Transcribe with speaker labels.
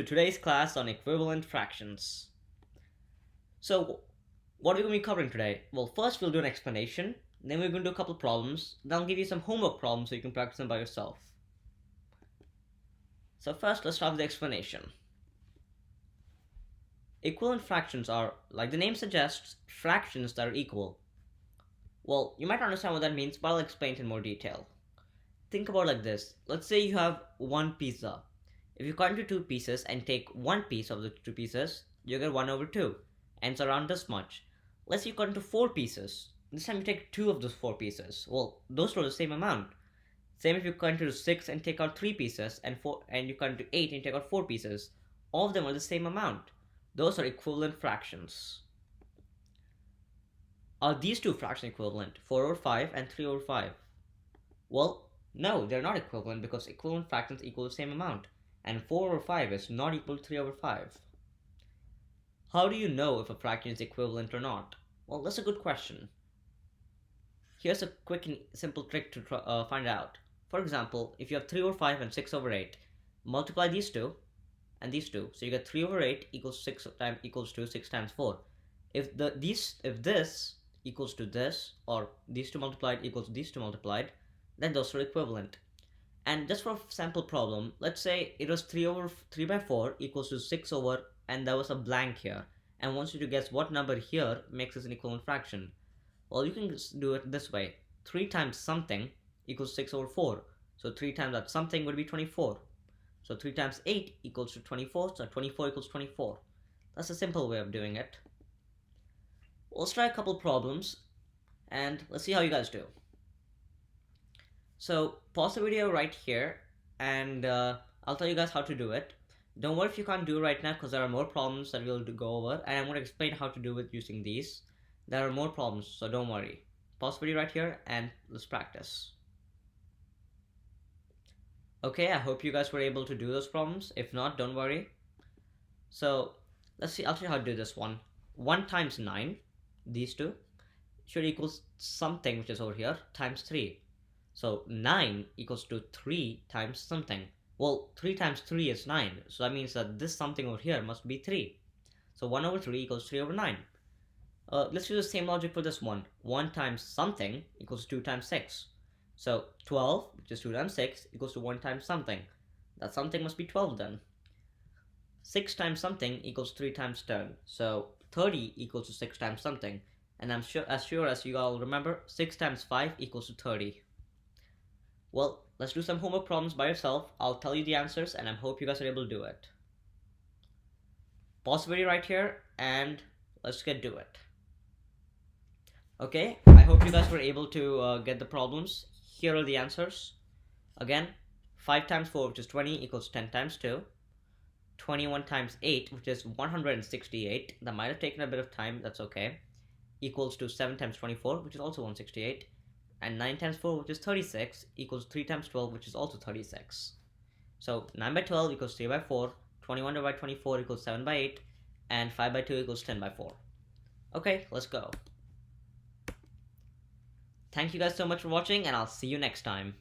Speaker 1: To today's class on equivalent fractions. So, what are we going to be covering today? Well, first we'll do an explanation, then we're going to do a couple problems, then I'll give you some homework problems so you can practice them by yourself. So first, let's start with the explanation. Equivalent fractions are, like the name suggests, fractions that are equal. Well, you might not understand what that means, but I'll explain it in more detail. Think about it like this. Let's say you have one pizza. If you cut into two pieces and take one piece of the two pieces, you get 1 over 2, and it's around this much. Let's say you cut into four pieces. This time you take two of those four pieces. Well, those are the same amount. Same if you cut into 6 and take out 3 pieces, and you cut into 8 and take out 4 pieces. All of them are the same amount. Those are equivalent fractions. Are these two fractions equivalent, 4 over 5 and 3 over 5? Well, no, they're not equivalent because equivalent fractions equal the same amount. And 4 over 5 is not equal to 3 over 5. How do you know if a fraction is equivalent or not? Well, that's a good question. Here's a quick and simple trick to find out. For example, if you have 3 over 5 and 6 over 8, multiply these two and these two. So you get 3 over 8 equals 6 times equals to 6 times 4. If this equals to this, or these two multiplied equals these two multiplied, then those are equivalent. And just for a sample problem, let's say it was 3 by 4 equals to 6 over, and there was a blank here, and wants you to guess what number here makes this an equivalent fraction. Well, you can do it this way. 3 times something equals 6 over 4. So 3 times that something would be 24. So 3 times 8 equals to 24, so 24 equals 24. That's a simple way of doing it. Let's try a couple problems, and let's see how you guys do. So pause the video right here, and I'll tell you guys how to do it. Don't worry if you can't do it right now, because there are more problems that we'll go over, and I'm going to explain how to do it using these. There are more problems, so don't worry. Pause the video right here, and let's practice. Okay, I hope you guys were able to do those problems. If not, don't worry. So let's see, I'll show you how to do this one. 1 times 9, these two, should equal something which is over here, times 3. So 9 equals to 3 times something. Well, 3 times 3 is 9, so that means that this something over here must be 3. So 1 over 3 equals 3 over 9. Let's use the same logic for this one. 1 times something equals 2 times 6. So 12, which is 2 times 6, equals to 1 times something. That something must be 12 then. 6 times something equals 3 times 10. So 30 equals to 6 times something. And I'm sure as you all remember, 6 times 5 equals to 30. Well, let's do some homework problems by yourself. I'll tell you the answers, and I hope you guys are able to do it. Pause the video right here, and let's get to it. Okay, I hope you guys were able to get the problems. Here are the answers. Again, 5 times 4, which is 20, equals 10 times 2. 21 times 8, which is 168. That might have taken a bit of time, that's okay. Equals to 7 times 24, which is also 168. And 9 times 4, which is 36, equals 3 times 12, which is also 36. So 9 by 12 equals 3 by 4, 21 divided by 24 equals 7 by 8, and 5 by 2 equals 10 by 4. Okay, let's go. Thank you guys so much for watching, and I'll see you next time.